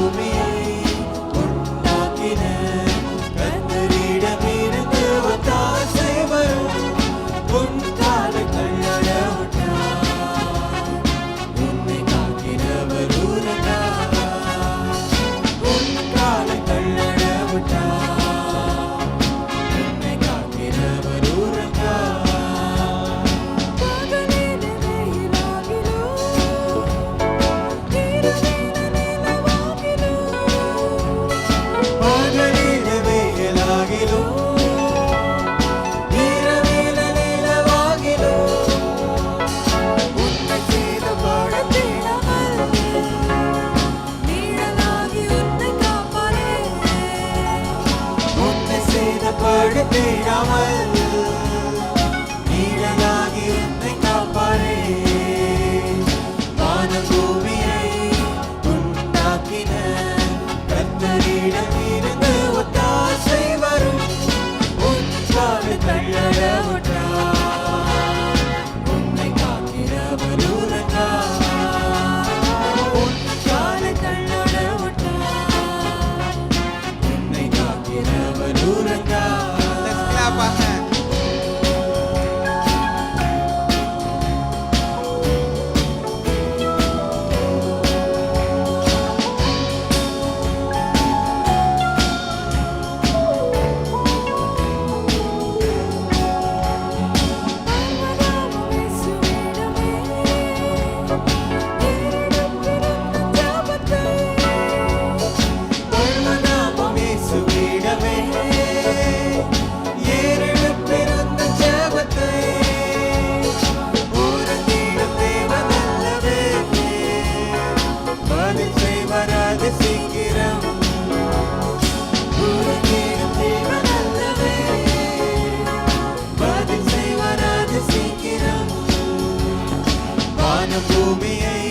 பூமியை உண்டாக்கின கர்த்தரிடமிருந்து ஒத்தாசை வரும். உன் காலை தள்ளாட விட்டார், உன்னை காக்கிறவர் உறங்கார். உன் காலை தள்ளாட விட்டார், உன்னை காக்கிறவர் உறங்கார். படுத்திடாமல் நீடலாகி உன்னை காப்பாரே. வானம் பூமியை உண்டாக்கின கர்த்தரிடமிருந்து ஒத்தாசை வரும். உன் காலை தள்ளாட விட்டார், உன்னை காக்கிறவர் உறங்கார். உன் காலை தள்ளாட விட்டார், உன்னை காக்கிறவர் உறங்கார். பூமியை